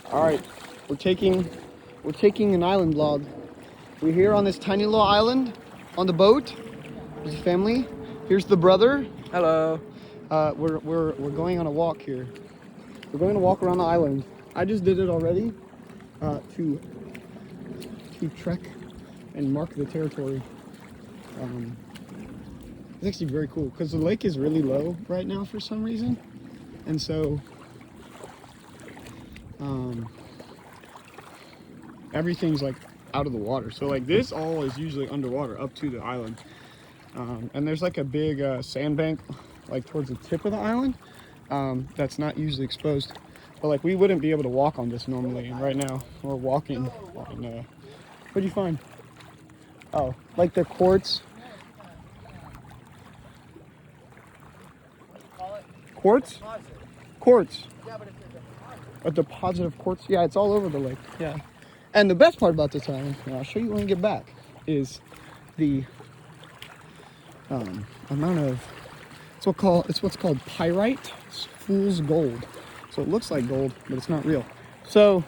All right, we're taking an island vlog. We're here on this tiny little island on the boat. There's a family. Here's the brother. Hello. We're going on a walk here. We're going to walk around the island. I just did it already to trek and mark the territory. It's actually very cool because the lake is really low right now for some reason, and so everything's like out of the water. So like this all is usually underwater up to the island, and there's like a big sandbank like towards the tip of the island that's not usually exposed. But like we wouldn't be able to walk on this normally, and right now we're walking on what'd you find? Oh, like the quartz. Quartz? Quartz. A deposit of quartz. Yeah, it's all over the lake. Yeah. And the best part about this island, and I'll show you when we get back, is the amount of it's what's called pyrite. It's fool's gold. So it looks like gold, but it's not real. So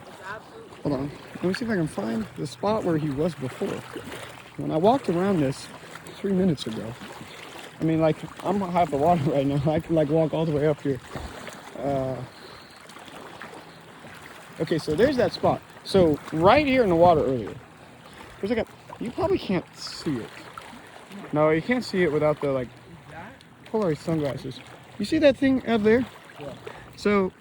hold on. Let me see if I can find the spot where he was before. When I walked around this 3 minutes ago, I mean, like, I'm high up the water right now. I can, like, walk all the way up here. Okay, so there's that spot. So, right here in the water earlier, there's like you probably can't see it. No, you can't see it without the, like, polarized sunglasses. You see that thing up there? Yeah. So,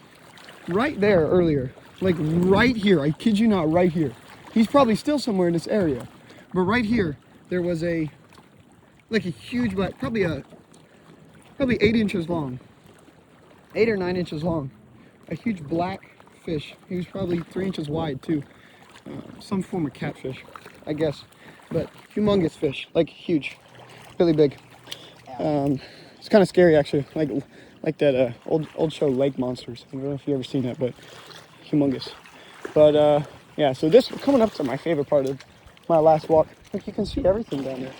right there earlier, like, right here, I kid you not, right here. He's probably still somewhere in this area. But right here, there was like a huge, probably 8 inches long, 8 or 9 inches long, a huge black fish. He was probably 3 inches wide too, some form of catfish, I guess, but humongous fish, like huge, really big. It's kind of scary actually, like that old show Lake Monsters. I don't know if you ever seen that, but humongous. But yeah, so this coming up to my favorite part of my last walk. Look, you can see everything down there.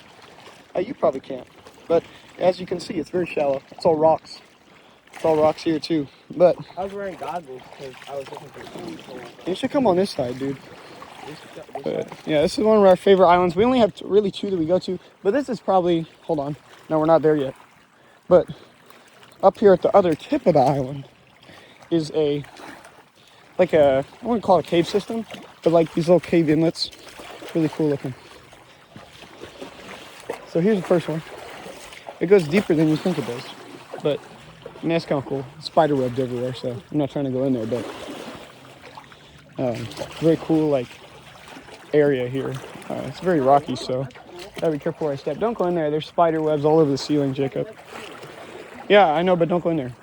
You probably can't, but as you can see, it's very shallow. It's all rocks. It's all rocks here too. But I was wearing goggles because I was looking for food. You should come on this side, dude. Yeah, this is one of our favorite islands. We only have really 2 that we go to, but this is probably, hold on, no, we're not there yet. But up here at the other tip of the island is I wouldn't call it a cave system, but like these little cave inlets. Really cool looking. So here's the first one. It goes deeper than you think it does, but I mean, that's kind of cool. Spider webs everywhere, so I'm not trying to go in there, but very cool like area here. It's very rocky, so gotta be careful where I step. Don't go in there. There's spider webs all over the ceiling, Jacob. Yeah, I know, but don't go in there.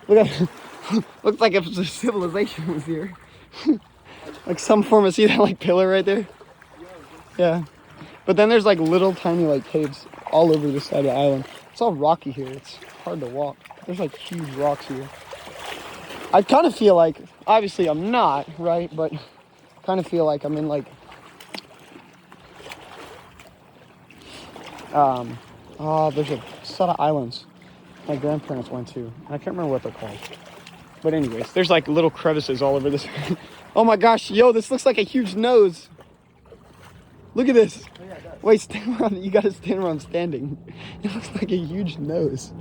Look at looks like if a civilization was here. Like some form of, see that like pillar right there? Yeah. But then there's like little tiny like caves all over this side of the island. It's all rocky here. It's hard to walk. There's like huge rocks here. I kind of feel like, obviously I'm not, right? But kind of feel like I'm in like, there's a set of islands my grandparents went to. I can't remember what they're called. But anyways, there's like little crevices all over this. Oh my gosh, yo, this looks like a huge nose. Look at this. Wait, stand around. You gotta stand where I'm standing. It looks like a huge nose.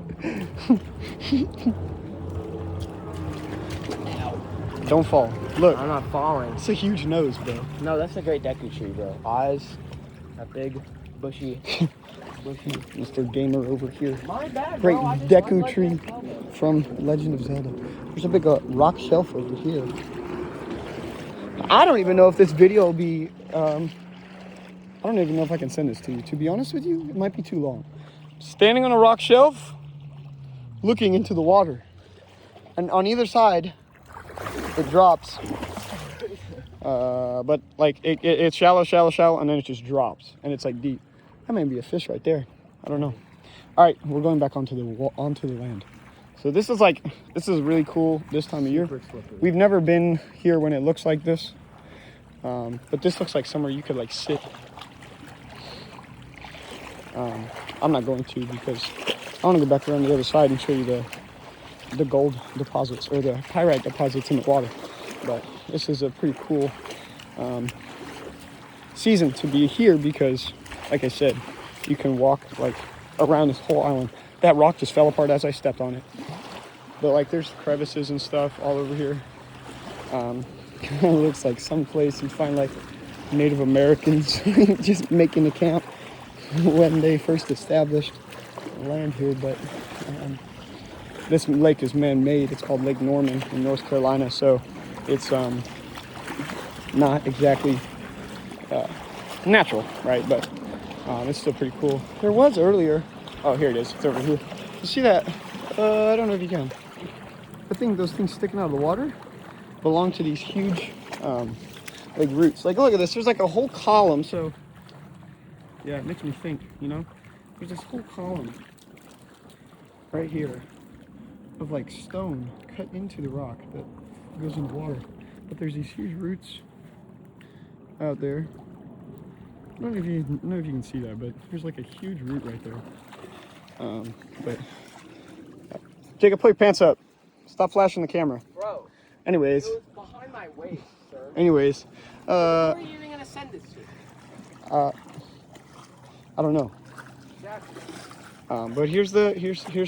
Don't fall. Look. I'm not falling. It's a huge nose, bro. No, that's a great Deku tree, bro. Eyes, a big, bushy. Mr. Gamer over here. My bad, great bro. Deku tree from Legend of Zelda. There's a big rock shelf over here. I don't even know if this video will be, I don't even know if I can send this to you. To be honest with you, it might be too long. Standing on a rock shelf, looking into the water. And on either side, it drops. But like, it's shallow, and then it just drops. And it's like deep. That may be a fish right there. I don't know. All right, we're going back onto the land. So this is really cool this time of year. We've never been here when it looks like this. But this looks like somewhere you could like sit. I'm not going to because I want to go back around the other side and show you the gold deposits or the pyrite deposits in the water. But this is a pretty cool season to be here because, like I said, you can walk like around this whole island. That rock just fell apart as I stepped on it. But like there's crevices and stuff all over here. It looks like someplace you find like Native Americans just making a camp when they first established land here. But this lake is man-made. It's called Lake Norman in North Carolina, so it's not exactly natural, right? But it's still pretty cool. There was earlier. Oh, here it is. It's over here. You see that? I don't know if you can. Those things sticking out of the water belong to these huge like roots. Like look at this. There's like a whole column. So yeah, it makes me think. You know, there's this whole column right here of like stone cut into the rock that goes in the water. But there's these huge roots out there. I don't know if you can see that, but there's like a huge root right there. But Jacob, pull your pants up. Stop flashing the camera. Bro. Anyways. It was behind my waist, sir. Anyways. Where are you even gonna send this to? I don't know. Exactly. But here's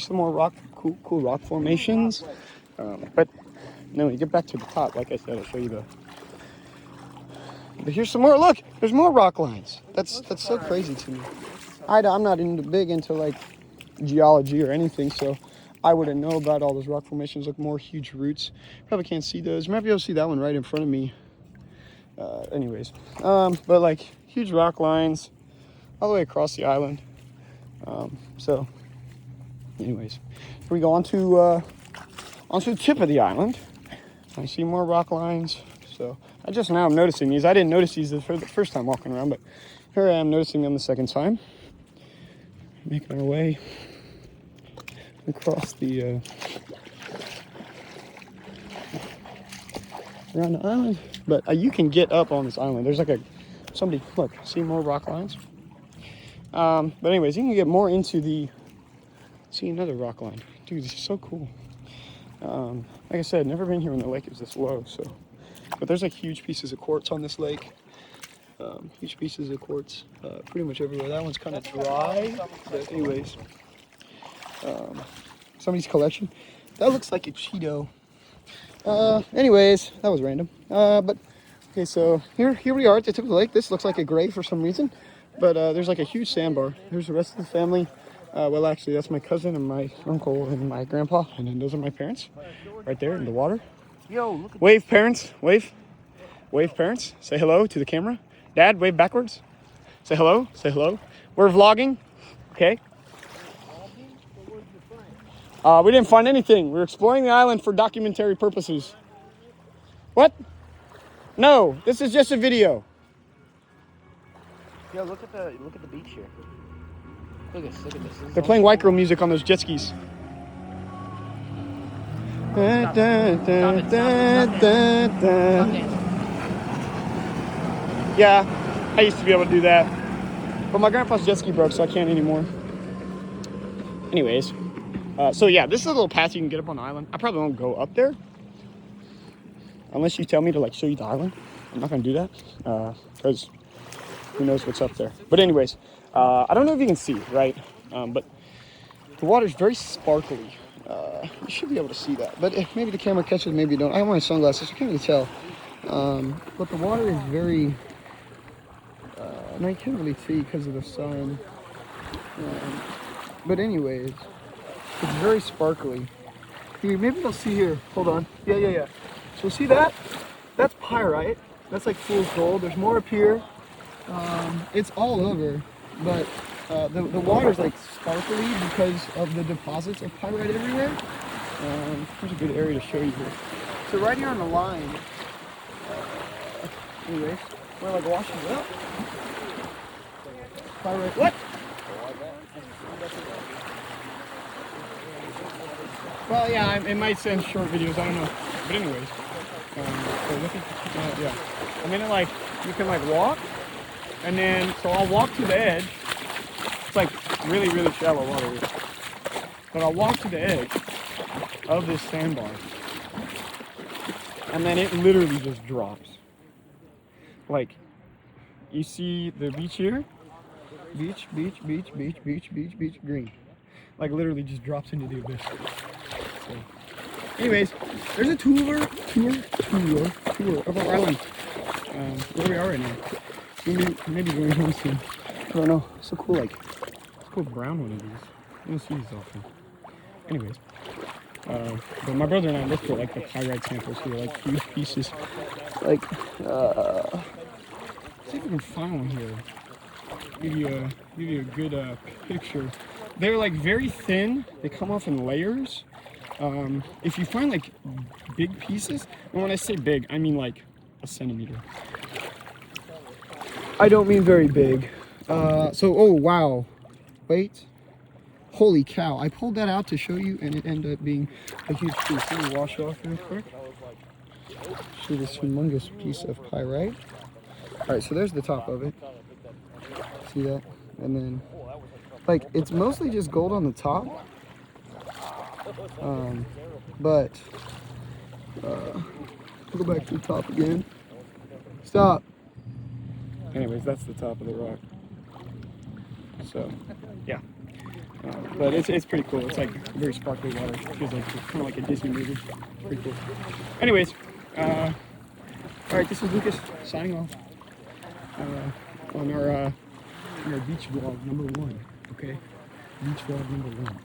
some more cool rock formations. But no, when you get back to the top, like I said, I'll show you the. But here's some more. Look, there's more rock lines. That's so crazy to me. I'm not big into like geology or anything, so I wouldn't know about all those rock formations. Look, more huge roots. Probably can't see those. Might be able to see that one right in front of me. Anyways, but like huge rock lines all the way across the island. So, anyways, here we go onto the tip of the island. I see more rock lines. So I just now am noticing these. I didn't notice these for the first time walking around, but here I am noticing them the second time. Making our way across the around the island. But you can get up on this island. There's like somebody, look, see more rock lines. But anyways, you can get more into see another rock line. Dude, this is so cool. Like I said, never been here when the lake is this low, so. But there's like huge pieces of quartz on this lake. Huge pieces of quartz pretty much everywhere. That one's kind of dry, but anyways. Somebody's collection. That looks like a Cheeto. Anyways, that was random. But okay, so here we are at the tip of the lake. This looks like a grave for some reason, but there's like a huge sandbar. There's the rest of the family. Well, actually, that's my cousin and my uncle and my grandpa, and then those are my parents, right there in the water. Yo, look at Wave, parents. Wave. Wave, parents. Say hello to the camera. Dad, wave backwards. Say hello. Say hello. We're vlogging. Okay. We didn't find anything. We're exploring the island for documentary purposes. What? No, this is just a video. Yo, look at the beach here. Look at this. Look at this. They're playing white girl music on those jet skis. Yeah, I used to be able to do that. But my grandpa's jet ski broke, so I can't anymore. Anyways. So yeah, this is a little path you can get up on the island. I probably won't go up there. Unless you tell me to like show you the island. I'm not going to do that. Because who knows what's up there. But anyways, I don't know if you can see, right? But the water's very sparkly. You should be able to see that. But maybe the camera catches, maybe you don't. I have my sunglasses, so I can't really tell. But the water is very... no, you can't really see because of the sun. But anyways, it's very sparkly. Here, maybe you'll see here. Hold on. Yeah. So see that? That's pyrite. That's like fool's gold. There's more up here. It's all over, but the water's like sparkly because of the deposits of pyrite everywhere. There's a good area to show you here. So right here on the line, anyways, we're like washing it up. Pyrite. What? Well, yeah, it might send short videos. I don't know. But anyways, so look at yeah. I mean, like you can like walk, and then so I'll walk to the edge. It's like really, really shallow water here. But I'll walk to the edge of this sandbar. and then it literally just drops. Like, you see the beach here? Beach, beach, beach, beach, beach, beach, beach, green. Like, literally just drops into the abyss. So, anyways, there's a tour of our island. Where we are right now. Maybe going home soon. I don't know. It's so cool, like, it's cool brown one of these. I don't see these often. Anyways, but my brother and I looked for like the pyrite samples here, like huge pieces. Like, see if we can find one here. Give you a good picture. They're like very thin. They come off in layers. If you find like big pieces, and when I say big, I mean like a centimeter. I don't mean very big. Oh wow, wait. Holy cow, I pulled that out to show you and it ended up being a huge piece. Let me wash it off real quick. See this humongous piece of pyrite. Alright, so there's the top of it. See that? And then, like, it's mostly just gold on the top. But, go back to the top again. Stop! Anyways, that's the top of the rock. So, yeah. But it's pretty cool. It's like very sparkly water. It feels like kind of like a Disney movie. Pretty cool. Anyways, all right. This is Lucas signing off on our beach vlog #1. Okay, beach vlog #1.